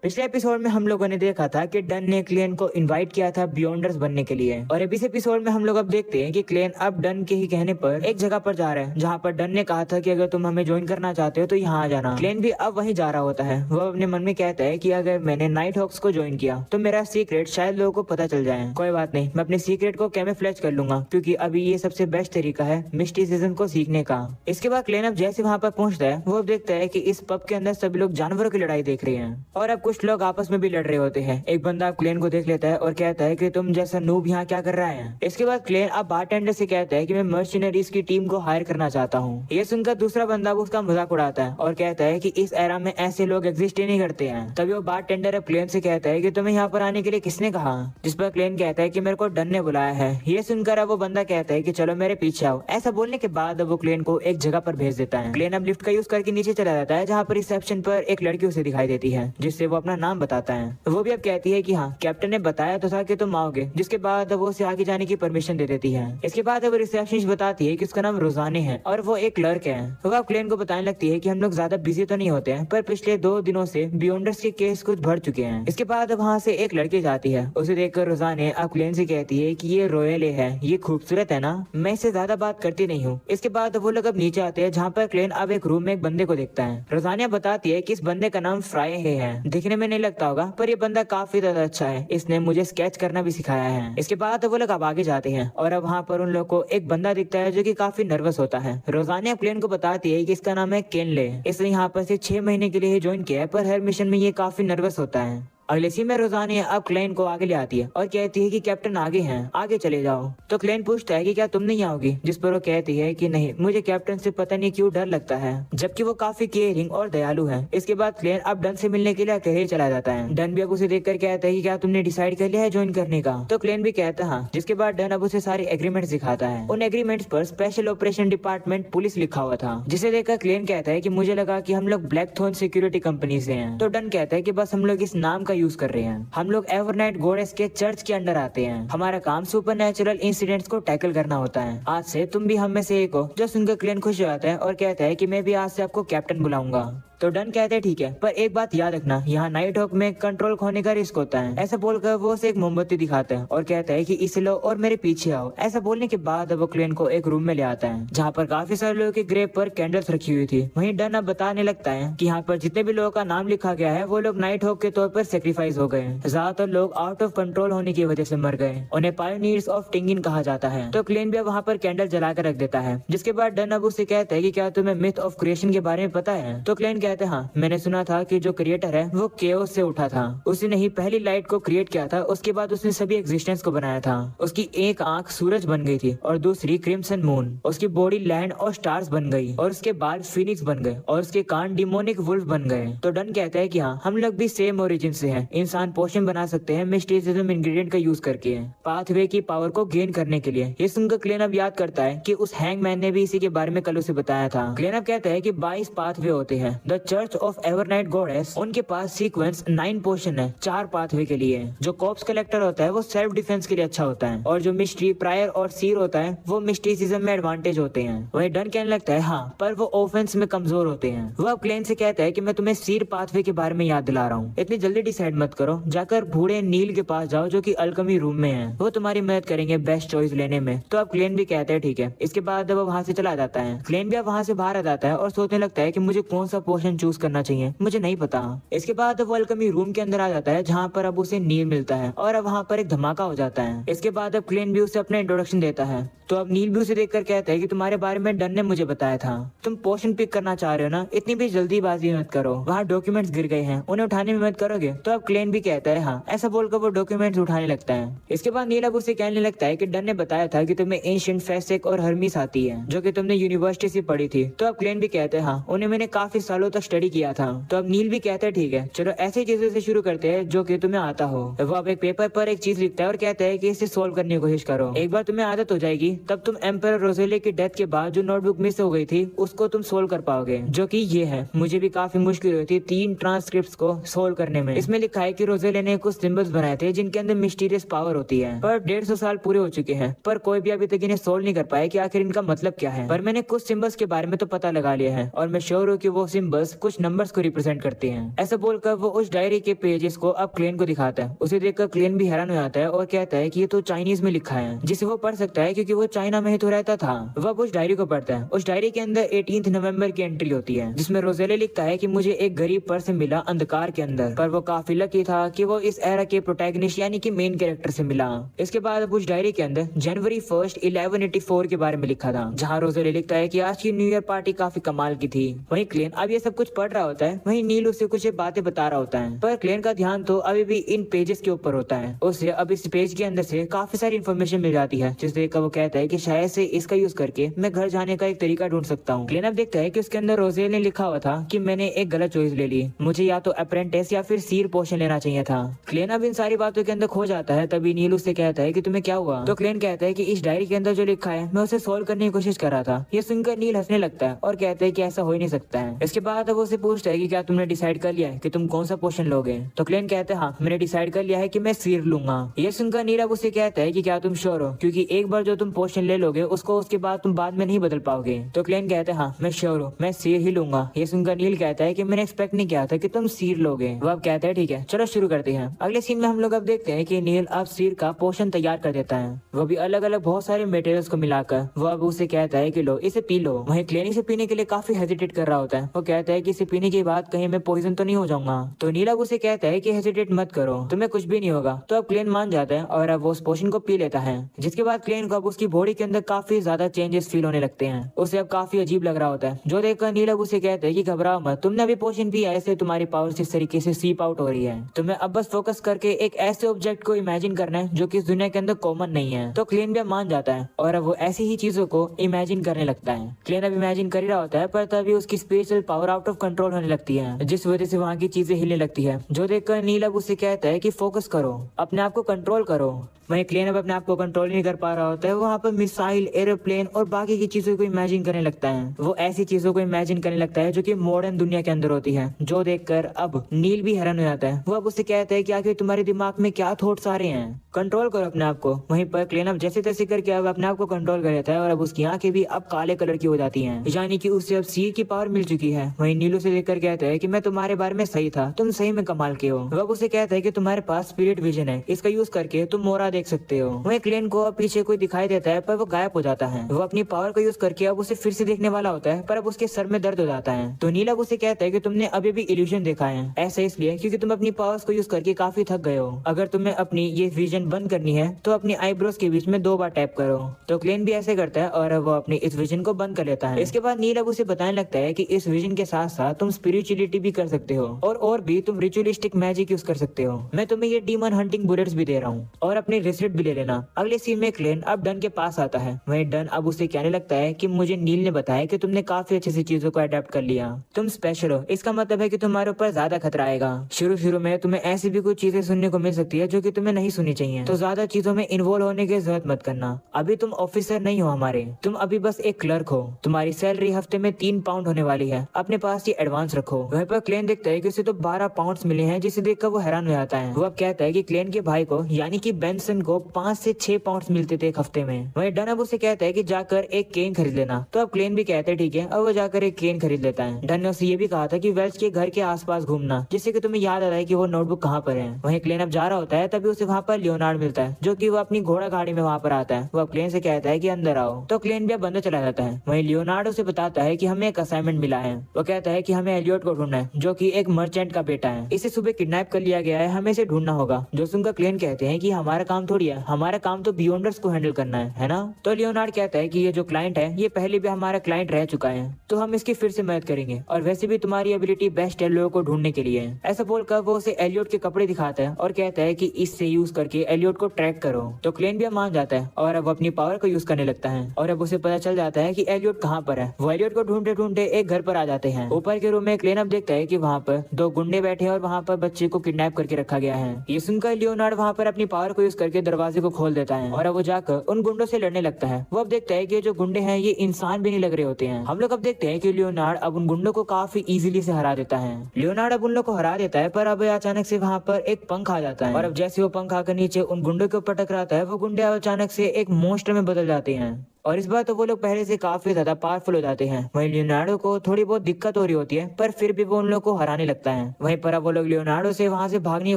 पिछले एपिसोड में हम लोगों ने देखा था कि डन ने क्लेन को इनवाइट किया था बियॉन्डर्स बनने के लिए, और इस एपिसोड में हम लोग अब देखते हैं कि क्लेन अब डन के ही कहने पर एक जगह पर जा रहा है जहाँ पर डन ने कहा था कि अगर तुम हमें ज्वाइन करना चाहते हो तो यहाँ आ जाना। क्लेन भी अब वहीं जा रहा होता है। वो अपने मन में कहता है कि अगर मैंने नाइट हॉक्स को ज्वाइन किया तो मेरा सीक्रेट शायद लोगों को पता चल जाए। कोई बात नहीं, मैं अपने सीक्रेट को कैमोफ्लेज कर लूंगा क्योंकि अभी ये सबसे बेस्ट तरीका है मिस्टिसिज्म को सीखने का। इसके बाद क्लेन अब जैसे वहाँ पर पहुंचता है वो देखता है कि इस पब के अंदर सभी लोग जानवरों की लड़ाई देख रहे हैं और अब कुछ लोग आपस में भी लड़ रहे होते हैं। एक बंदा क्लेन को देख लेता है और कहता है कि तुम जैसा नूब यहाँ क्या कर रहा है। इसके बाद क्लेन अब बारटेंडर से कहता है कि मैं मर्चेनरीज की टीम को हायर करना चाहता हूँ। ये सुनकर दूसरा बंदा उसका मजाक उड़ाता है और कहता है कि इस एरा में ऐसे लोग एग्जिस्ट ही नहीं करते हैं। तभी वो बारटेंडर अब क्लेन से कहता है कि तुम्हें यहाँ पर आने के लिए किसने कहा, जिस पर क्लेन कहता है कि मेरे को डन ने बुलाया है। ये सुनकर अब वो बंदा कहता है कि चलो मेरे पीछे आओ। ऐसा बोलने के बाद अब वो क्लेन को एक जगह पर भेज देता है। क्लेन अब लिफ्ट का यूज करके नीचे चला जाता है जहाँ पर रिसेप्शन पर एक लड़की उसे दिखाई देती है जिससे वो अपना नाम बताता है। वो भी अब कहती है कि हाँ कैप्टन ने बताया तो था कि तुम आओगे, जिसके बाद वो उसे आगे जाने की परमिशन दे देती है। इसके बाद वो रिसेप्शनिस्ट बताती है कि उसका नाम रोजाने है और वो एक क्लर्क है। वो अब क्लेन को बताने लगती है कि हम लोग ज्यादा बिजी तो नहीं होते हैं पर पिछले 2 दिनों से बियॉन्डर्स के केस कुछ बढ़ चुके हैं। इसके बाद वहाँ से एक लड़की जाती है। उसे देखकर रोजाने अब क्लेन से कहती है कि ये रॉयल है, ये खूबसूरत है ना, मैं इससे ज्यादा बात करती नहीं हूँ। इसके बाद वो लोग अब नीचे आते हैं जहाँ पर क्लेन अब एक रूम में एक बंदे को देखता है। रोजानिया बताती है कि इस बंदे का नाम फ्राई है। दिखने में नहीं लगता होगा पर ये बंदा काफी ज्यादा अच्छा है, इसने मुझे स्केच करना भी सिखाया है। इसके बाद वो लोग अब आगे जाते हैं और अब वहाँ पर उन लोग को एक बंदा दिखता है जो कि काफी नर्वस होता है। रोजानिया क्लेन को बताती है कि इसका नाम है केनले, इसने यहाँ पर से 6 महीने के लिए ही ज्वाइन किया है पर हर मिशन में ये काफी नर्वस होता है। अगले सीन में रोजानिया अब क्लेन को आगे ले आती है और कहती है कि कैप्टन आगे हैं, आगे चले जाओ। तो क्लेन पूछता है कि क्या तुम नहीं आओगी, जिस पर वो कहती है कि नहीं, मुझे कैप्टन से पता नहीं क्यों डर लगता है, जबकि वो काफी केयरिंग और दयालु है। इसके बाद क्लेन अब डन से मिलने के लिए अकेले चला जाता है। डन भी अब उसे देखकर कहता है कि क्या तुमने डिसाइड कर लिया है ज्वाइन करने का। तो क्लेन भी कहता है हाँ। जिसके बाद डन अब उसे सारे एग्रीमेंट दिखाता है। उन एग्रीमेंट्स पर स्पेशल ऑपरेशन डिपार्टमेंट पुलिस लिखा हुआ था, जिसे देखकर क्लेन कहता है कि मुझे लगा कि हम लोग ब्लैक थोन सिक्योरिटी कंपनी से हैं। तो डन कहता है कि बस हम लोग इस नाम का यूज कर रहे हैं, हम लोग एवरनाइट गॉडेस के चर्च के अंडर आते हैं, हमारा काम सुपरनैचुरल इंसिडेंट्स को टैकल करना होता है। आज से तुम भी हम में से एक हो। जो सुनकर क्लेन खुश हो जाता है और कहता है कि मैं भी आज से आपको कैप्टन बुलाऊंगा। तो डन कहते हैं ठीक है, पर एक बात याद रखना, यहाँ नाइट हॉक में कंट्रोल खोने का रिस्क होता है। ऐसा बोलकर वो उसे एक मोमबत्ती दिखाता है और कहता है कि इसे लो और मेरे पीछे आओ। ऐसा बोलने के बाद वो क्लेन को एक रूम में ले आता है जहाँ पर काफी सारे लोगों के ग्रेव पर कैंडल्स रखी हुई थी। वहीं डन अब बताने लगता है कि यहाँ पर जितने भी लोगों का नाम लिखा गया है वो लोग नाइट हॉक के तौर पर सेक्रीफाइस हो गए। ज्यादातर लोग आउट ऑफ कंट्रोल होने की वजह से मर गए। उन्हें पायोनियर्स ऑफ टिंगिन कहा जाता है। तो क्लेन भी वहाँ पर कैंडल जला कर रख देता है। जिसके बाद डन अब उससे कहता है कि क्या तुम्हें मिथ ऑफ क्रिएशन के बारे में पता है। तो क्लेन कहते हैं हाँ, मैंने सुना था कि जो क्रिएटर है वो केओस से उठा था। उसने ही पहली लाइट को क्रिएट किया था, उसके बाद उसने सभी एग्जिस्टेंस को बनाया था। उसकी एक आंख सूरज बन गई थी और दूसरी क्रिम्सन मून। उसकी बॉडी लैंड और स्टार्स बन गई और उसके बाल फिनिक्स बन गए और उसके कान डिमोनिक वुल्फ बन गए। तो डन कहता है कि हाँ, हम लोग भी सेम ओरिजिन से हैं। इंसान पोशन बना सकते हैं मिस्टिसिज्म इंग्रेडिएंट का यूज करके पाथवे की पावर को गेन करने के लिए। ये सुनकर क्लेन अब याद करता है कि उस हैंगमैन ने भी इसी के बारे में कल उसे बताया था। क्लेन अब कहता है कि 22 पाथवे होते हैं। The church of Evernight goddess, उनके पास सीक्वेंस 9 पोर्शन है 4 पाथवे के लिए। जो कॉप्स कलेक्टर होता है वो सेल्फ डिफेंस के लिए अच्छा होता है और जो मिस्ट्री प्रायर और सीर होता है वो मिस्टिसिज्म में एडवांटेज होते हैं। वही डन कहने लगता है हाँ, पर वो ऑफेंस में कमजोर होते हैं। वो अब क्लेन से कहता है कि मैं तुम्हें सीर पाथवे के बारे में याद दिला रहा हूँ, इतनी जल्दी डिसाइड मत करो, जाकर बूढ़े नील के पास जाओ जो कि अल्केमी रूम में है, वो तुम्हारी मदद करेंगे बेस्ट चॉइस लेने में। तो अब क्लेन भी कहता है ठीक है। इसके बाद वो वहाँ से चला जाता है। क्लेन भी अब वहाँ से बाहर आ जाता है और सोचने लगता है कि मुझे कौन सा पोर्शन चूज करना चाहिए, मुझे नहीं पता। इसके बाद वो अल्केमी रूम के अंदर आ जाता है जहाँ पर अब उसे नील मिलता है और अब वहाँ पर एक धमाका हो जाता है। इसके बाद अब क्लेन भी उसे अपना इंट्रोडक्शन देता है। तो अब नील भी उसे देखकर कहता है कि तुम्हारे बारे में डन ने मुझे बताया था, तुम पोर्शन पिक करना चाह रहे हो ना, इतनी भी जल्दीबाजी मत करो, वहाँ डॉक्यूमेंट्स गिर गए हैं, उन्हें उठाने में मदद करोगे। तो अब क्लेन भी कहता है हाँ। ऐसा बोलकर वो डॉक्यूमेंट्स उठाने लगता है। इसके बाद नील अब उसे कहने लगता है कि डन ने बताया था कि तुम्हें एंशिएंट फैसेक और हर्मिस आती है जो कि तुमने यूनिवर्सिटी से पढ़ी थी। तो अब क्लेन भी कहते हैं हाँ, उन्हें मैंने काफी सालों तक स्टडी किया था। तो अब नील भी कहते हैं ठीक है, चलो ऐसी चीजों से शुरू करते हैं जो कि तुम्हें आता हो। वो अब एक पेपर पर एक चीज लिखता है और कहता है कि इसे सोल्व करने की कोशिश करो, एक बार तुम्हें आदत हो जाएगी तब तुम एम्पर रोजेले की डेथ के बाद जो नोटबुक मिस हो गई थी उसको तुम सोल्व कर पाओगे, जो कि ये है। मुझे भी काफी मुश्किल हुई थी 3 ट्रांसक्रिप्ट्स को सोल्व करने में। इसमें लिखा है कि रोजेले ने कुछ सिंबल्स बनाए थे जिनके अंदर मिस्टीरियस पावर होती है, पर 150 साल पूरे हो चुके हैं पर कोई भी अभी तक इन्हें सोल्व नहीं कर पाया कि आखिर इनका मतलब क्या है। पर मैंने कुछ सिंबल्स के बारे में तो पता लगा लिया है और मैं श्योर हूँ कि वो सिंबल्स सिंबल्स कुछ नंबर्स को रिप्रेजेंट करते हैं। ऐसा बोलकर वो उस डायरी के पेजेस को अब क्लेन को दिखाता है। उसे देखकर क्लेन भी हैरान हो जाता है और कहता है कि ये तो चाइनीज में लिखा है, जिसे वो पढ़ सकता है क्योंकि वो चाइना में ही तो रहता था। वह उस डायरी को पढ़ता है। उस डायरी के अंदर 18 नवंबर की एंट्री होती है, जिसमें रोजेले लिखता है कि मुझे एक गरीब पर्सन मिला अंधकार के अंदर, पर वो काफी लकी था कि वो इस एरा के प्रोटैगनिस्ट यानी कि मेन कैरेक्टर से मिला। इसके बाद अब उस डायरी के अंदर जनवरी 1 1184 के बारे में लिखा था, जहाँ रोजेले लिखता है कि आज की न्यू ईयर पार्टी काफी कमाल की थी। वहीं क्लेन अब ये सब कुछ पढ़ रहा होता है, वहीं नील उसे कुछ बातें बता रहा होता है, पर क्लेन का ध्यान तो अभी भी इन पेजेस के ऊपर होता है। उसे अब इस पेज के अंदर से काफी सारी इन्फॉर्मेशन मिल जाती है, जिसे देखकर वो कहता है कि शायद से इसका यूज करके मैं घर जाने का एक तरीका ढूंढ सकता हूँ। क्लेन अब देखता है कि उसके अंदर रोजेल ने लिखा हुआ था कि मैंने एक गलत चॉइस ले ली, मुझे या तो अप्रेंटिस या फिर सीर पोर्शन लेना चाहिए था। क्लेन अब इन सारी बातों के अंदर खो जाता है। तभी नील उससे कहता है कि तुम्हें क्या हुआ? तो क्लेन कहता है कि इस डायरी के अंदर जो लिखा है मैं उसे सोल्व करने की कोशिश कर रहा था। ये सुनकर नील हंसने लगता है और कहता है कि ऐसा हो ही नहीं सकता है। इसके बाद अब उसे पूछता है कि क्या तुमने डिसाइड कर लिया है कि तुम कौन सा पोर्शन लोगे? तो क्लेन कहता है हाँ, मैंने डिसाइड कर लिया है कि मैं सीर लूंगा। ये सुनकर नील अब उसे कहता है कि क्या तुम श्योर हो, क्योंकि एक बार जो तुम पोर्शन ले लोगे उसको उसके बाद तुम बाद में नहीं बदल पाओगे। तो क्लेन कहता है हाँ मैं श्योर हूँ, मैं सीर ही लूंगा। ये सुनकर नील कहता है कि मैंने एक्सपेक्ट नहीं किया था कि तुम सीर लोगे। वो अब कहता है ठीक है चलो शुरू करते हैं। अगले सीन में हम लोग अब देखते हैं कि नील अब सीर का पोर्शन तैयार कर देता है, वो भी अलग अलग बहुत सारे मटेरियल्स को मिलाकर। वो अब उसे कहता है कि लो इसे पी लो। वहीं क्लेन इसे पीने के लिए काफी हेजिटेट कर रहा होता है। वो कहता है कि इसे पीने के बाद कहीं मैं पॉइजन तो नहीं हो जाऊंगा। तो नील अब उसे कहता है कि हेजिटेट मत करो, तुम्हें कुछ भी नहीं होगा। तो अब क्लेन मान जाता है और अब वो उस पोर्शन को पी लेता है, जिसके बाद क्लेन को अब उसकी बॉडी के अंदर काफी ज्यादा चेंजेस फील होने लगते हैं। उसे अब काफी अजीब लग रहा होता है, जो देखकर नील अब उसे कहता है कि घबराओ मत, तुमने अभी पोर्शन पिया है, ऐसे तुम्हारी पावर इस तरीके से सीप आउट हो रही है। तुम्हें अब बस फोकस करके एक ऐसे ऑब्जेक्ट को इमेजिन करना है जो कि इस दुनिया के अंदर कॉमन नहीं है। तो क्लेन भी मान जाता है और अब वो ऐसी ही चीजों को इमेजिन करने लगता है। क्लेन अब इमेजिन कर ही रहा होता है, पर तभी उसकी spiritual power out of control होने लगती है, जिस वजह से वहाँ की चीजें हिलने लगती है, जो देखकर नील अब उसे कहता है कि फोकस करो, अपने आप को कंट्रोल करो। वहीं क्लेन अब अपने आप को कंट्रोल नहीं कर पा रहा होता है, वहाँ पर मिसाइल, एरोप्लेन और बाकी की चीजों को इमेजिन करने लगता है। वो ऐसी चीजों को इमेजिन करने लगता है जो कि मॉडर्न दुनिया के अंदर होती है, जो देखकर अब नील भी हैरान हो जाता है। वो अब उससे कहता है कि आखिर तुम्हारे दिमाग में क्या थॉट्स आ रहे हैं, कंट्रोल करो अपने आप को। वहीं पर क्लेन अब जैसे तैसे करके अब अपने आप को कंट्रोल कर लेता है और अब उसकी आंखें भी अब काले कलर की हो जाती हैं, यानी कि उसे अब सीर की पावर मिल चुकी है। वहीं नीलू से देखकर कहता है कि मैं तुम्हारे बारे में सही था, तुम सही में कमाल के हो। वो अब उसे कहता है कि तुम्हारे पास स्पिरिट विजन है, इसका यूज करके तुम मोरा देख सकते हो। वहीं क्लेन को अब पीछे कोई दिखाई देता है, पर वो गायब हो जाता है। वो अपनी पावर का यूज करके अब उसे फिर से देखने वाला होता है, पर अब उसके सर में दर्द हो जाता है। तो नील अब उसे कहता है कि तुमने अभी भी इल्यूजन देखा है, ऐसा इसलिए क्योंकि तुम अपनी पावर्स को यूज करके काफी थक गए हो। अगर तुम्हें अपनी ये विजन बंद करनी है तो अपनी आईब्रोज के बीच में 2 बार टैप करो। तो क्लेन भी ऐसे करता है और वो अपनी इस विजन को बंद कर लेता है। इसके बाद नील अब उसे बताने लगता है कि इस विजन के साथ साथ तुम स्पिरिचुअलिटी भी कर सकते हो और भी तुम रिचुअलिस्टिक मैजिक यूज कर सकते हो। मैं तुम्हें ये डीमन हंटिंग बुलेट्स भी दे रहा हूँ और अपनी रिसिप्ट भी ले लेना। अगले सीन में क्लेन अब डन के पास आता है। वहीं डन अब उसे कहने लगता है कि मुझे नील ने बताया कि तुमने काफी अच्छी सी चीजों को अडेप्ट कर लिया, तुम स्पेशल हो, इसका मतलब है कि तुम्हारे ऊपर ज्यादा खतरा आएगा। शुरू में तुम्हें ऐसी भी कुछ चीजें सुनने को मिल सकती है जो कि तुम्हें नहीं सुननी चाहिए, तो ज्यादा चीजों में इन्वॉल्व होने की जरूरत मत करना। अभी तुम ऑफिसर नहीं हो हमारे, तुम अभी बस एक क्लर्क हो। तुम्हारी सैलरी हफ्ते में 3 पाउंड होने वाली है, अपने पास ये एडवांस रखो। वहीं पर क्लेन देखता है कि उसे तो 12 पाउंड मिले हैं, जिसे देखकर वो हैरान हो जाता है। वो अब कहता है कि क्लेन के भाई को यानी कि बेंसन को 5 से 6 पाउंड मिलते थे एक हफ्ते में। वहीं डन अब उसे कहता है कि जाकर एक केन खरीद लेना। तो अब क्लेन भी कहते हैं ठीक है, और वो जाकर एक केन खरीद लेता है। डन ने उसे ये भी कहा था कि वेल्स के घर के आसपास घूमना, जिससे कि तुम्हें याद आ रहा है कि वो नोटबुक कहाँ पर है। वहीं क्लेन अब जा रहा होता है, तभी उसे वहाँ पर लियोनार्ड मिलता है, जो कि वो अपनी घोड़ा गाड़ी में वहाँ पर आता है। वो क्लेन से कहता है कि अंदर आओ। तो क्लेन भी अब अंदर चला जाता है। वहीं लियोनार्ड उसे बताता है कि हमें एक असाइनमेंट मिला है। वो कहता है कि हमें एलियट को ढूंढना है, जो कि एक मर्चेंट का बेटा है, इसे सुबह किडनैप कर लिया गया है, हमें इसे ढूंढना होगा। जो सुनकर क्लेन कहते हैं कि हमारा काम थोड़ी है, हमारा काम तो बियॉन्डर्स को हैंडल करना है ना। तो लियोनार्ड कहता है कि ये जो क्लाइंट है ये पहले भी हमारा क्लाइंट रह चुका है, तो हम इसकी फिर से मदद करेंगे, और वैसे भी तुम्हारी एबिलिटी बेस्ट है लोगों को ढूंढने के लिए। ऐसा बोलकर वो उसे एलियट के कपड़े दिखाता है और कहता है कि इससे यूज करके एलियट को ट्रैक करो। तो क्लेन भी मान जाता है और अब अपनी पावर को यूज करने लगता है, और अब उसे पता चल जाता है कि एलियट कहाँ पर है। वो एलियट को ढूंढते ढूंढते एक घर पर आ जाते हैं। ऊपर के रूम में क्लेन अब देखता है कि वहाँ पर 2 गुंडे बैठे हैं और वहाँ पर बच्चे को किडनैप करके रखा गया है। ये सुनकर लियोनार्ड वहाँ पर अपनी पावर को यूज करके दरवाजे को खोल देता है और अब वो जाकर उन गुंडों से लड़ने लगता है। वो अब देखता है कि जो गुंडे हैं ये इंसान भी नहीं लग रहे होते हैं। हम लोग अब देखते हैं कि लियोनार्ड अब उन गुंडों को काफी इजीली से हरा देता है। लियोनार्ड अब उन लोग को हरा देता है, पर अब अचानक से वहाँ पर एक पंख आ जाता है, और अब जैसे वो पंख आकर नीचे उन गुंडों के ऊपर टकराता है, वो गुंडे अचानक से एक मॉन्स्टर में बदल जाते हैं और इस बार तो वो लोग पहले से काफी ज्यादा पावरफुल हो जाते हैं। वहीं लियोनार्डो को थोड़ी बहुत दिक्कत हो रही होती है, पर फिर भी वो उन लोग को हराने लगता है। वहीं पर अब वो लोग लियोनार्डो से वहां से भागने की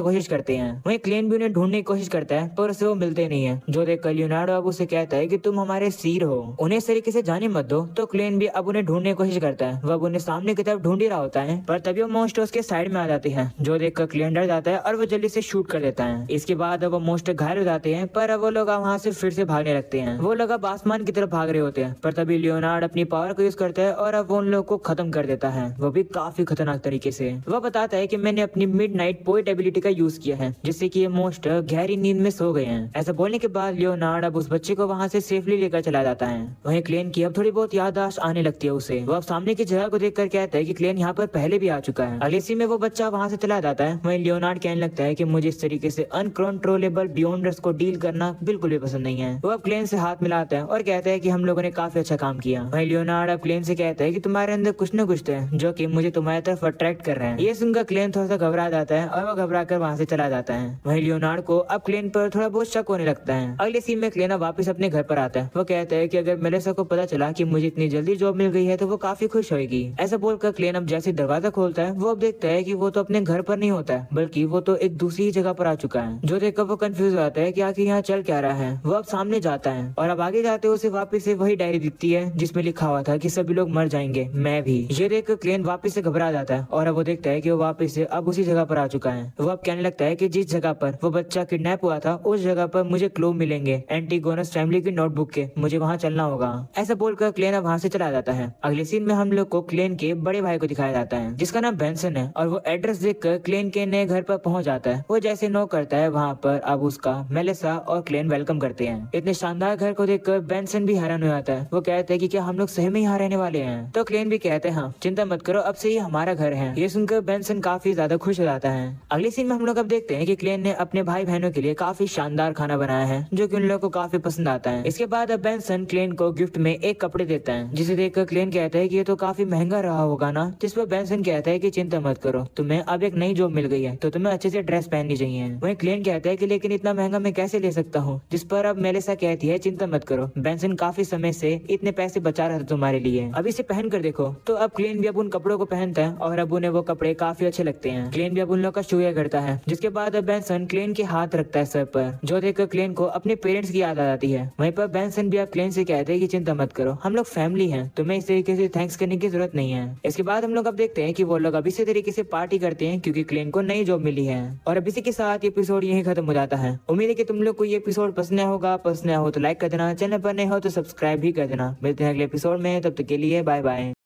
कोशिश करते हैं। वहीं क्लेन भी उन्हें ढूंढने की कोशिश करता है, पर उसे वो मिलते नहीं है। जो देखकर लियोनार्डो अब उसे कहता है कि तुम हमारे सिर हो, उन्हें इस तरीके से जाने मत दो। तो क्लेन भी अब उन्हें ढूंढने की कोशिश करता है। वह उन्हें सामने की तरफ ढूंढ ही रहा होता है, पर तभी वो मॉन्स्टर उसके साइड में आ जाते हैं। जो देखकर क्लेन डर जाता है और वो जल्दी से शूट कर देता है। इसके बाद अब वो मॉन्स्टर घायल हो जाते हैं, पर अब वो लोग वहां से फिर से भागने लगते हैं। वो लोग अब आसमान की तरफ भाग रहे होते हैं, पर तभी लियोनार्ड अपनी पावर को यूज करता है और अब वो उन लोग को खत्म कर देता है, वो भी काफी खतरनाक तरीके से। वह बताता है कि मैंने अपनी मिडनाइट पोएट एबिलिटी का यूज किया है, जिससे कि ये मॉन्स्टर गहरी नींद में सो गए हैं। ऐसा बोलने के बाद लियोनार्ड अब उस बच्चे को वहां से सेफली लेकर चला जाता है। वहीं क्लेन की अब थोड़ी बहुत याददाश्त आने लगती है उसे। वो अब सामने की जगह को देखकर कहता है कि क्लेन यहाँ पर पहले भी आ चुका है। अगले सीन में वो बच्चा वहां से चला जाता है। वहीं लियोनार्ड कहने लगता है कि मुझे इस तरीके से अनकंट्रोलेबल बियॉन्डर्स को डील करना बिल्कुल भी पसंद नहीं है। वो अब क्लेन से हाथ मिलाता है और कहता है कि हम लोगों ने काफी अच्छा काम किया। वहीं लियोनार्ड अब क्लेन से कहता है कि तुम्हारे अंदर कुछ न कुछ है जो कि मुझे तुम्हारी तरफ अट्रैक्ट कर रहे हैं। ये सुनकर क्लेन थोड़ा सा घबरा जाता है और वो घबरा कर वहां से चला जाता है। वहीं लियोनार्ड को अब क्लेन पर थोड़ा बहुत शक होने लगता है। अगले सीन में क्लेन वापस अपने घर पर आता है। वो कहता है कि अगर मेलिसा को पता चला कि मुझे इतनी जल्दी जॉब मिल गई है तो वो काफी खुश होगी। ऐसा बोलकर क्लेन अब जैसे दरवाजा खोलता है, वो अब देखता है कि वो तो अपने घर पर नहीं होता है, बल्कि वो तो एक दूसरी जगह पर आ चुका है। जो देखकर वो कंफ्यूज हो जाता है कि आखिर यहाँ चल क्या रहा है। वो अब सामने जाता है और अब आगे जाते उसे वापस से वही डायरी दिखती है जिसमें लिखा हुआ था कि सभी लोग मर जाएंगे, मैं भी। ये देखकर क्लेन वापस से घबरा जाता है और अब वो देखता है कि वो वापस से अब उसी जगह पर आ चुका है। वो अब कहने लगता है कि जिस जगह पर वो बच्चा किडनैप हुआ था उस जगह पर मुझे क्लू मिलेंगे एंटीगोनस फैमिली की नोटबुक के, मुझे वहाँ चलना होगा। ऐसा बोलकर क्लेन अब वहाँ से चला जाता है। अगले सीन में हम लोग को क्लेन के बड़े भाई को दिखाया जाता है जिसका नाम बेंसन है और वो एड्रेस देखकर क्लेन के नए घर पर पहुंच जाता है। वो जैसे नॉक करता है वहाँ पर अब उसका मेलिसा और क्लेन वेलकम करते हैं। इतने शानदार घर को देखकर बेंसन भी हैरान हो जाता है। वो कहते हैं कि क्या हम लोग सही में यहाँ रहने वाले हैं? तो क्लेन भी कहते हैं हाँ चिंता मत करो, अब से ये हमारा घर है। ये सुनकर बेंसन काफी ज्यादा खुश हो जाता है। अगले सीन में हम लोग अब देखते हैं कि क्लेन ने अपने भाई बहनों के लिए काफी शानदार खाना बनाया है जो कि उन लोगों को काफी पसंद आता है। इसके बाद अब बेंसन क्लेन को गिफ्ट में एक कपड़े देता है जिसे देखकर क्लेन कहता है कि ये तो काफी महंगा रहा होगा ना। जिस पर बेंसन कहता है कि चिंता मत करो, तुम्हें अब एक नई जॉब मिल गई है तो तुम्हें अच्छे से ड्रेस पहननी चाहिए। वहीं क्लेन कहता है कि लेकिन इतना महंगा मैं कैसे ले सकता हूँ? जिस पर अब मेलिसा कहती है चिंता मत करो, बेंसन काफी समय से इतने पैसे बचा रहा था तुम्हारे लिए, अब इसे पहन कर देखो। तो अब क्लेन भी अब उन कपड़ों को पहनता है और अब उन्हें वो कपड़े काफी अच्छे लगते हैं। क्लेन भी अब उन लोग का शुक्रिया करता है। जिसके बाद अब बेंसन क्लेन के हाथ रखता है सर पर, जो देखकर क्लेन को अपने पेरेंट्स की याद आ जाती है। वहीं पर बेंसन भी अब क्लेन से कहते हैं कि चिंता मत करो, हम लोग फैमिली हैं, तुम्हें इस तरीके से थैंक्स करने की जरूरत नहीं है। इसके बाद हम लोग अब देखते हैं कि वो लोग अब इसी तरीके से पार्टी करते हैं क्योंकि क्लेन को नई जॉब मिली है। और अब इसी के साथ एपिसोड यही खत्म हो जाता है। उम्मीद है कि तुम लोग को ये एपिसोड पसंद आया होगा। पसंद आया हो तो लाइक कर देना, चैनल पर नए हो तो सब्सक्राइब भी कर देना। मिलते हैं अगले एपिसोड में, तब तक के लिए बाय बाय।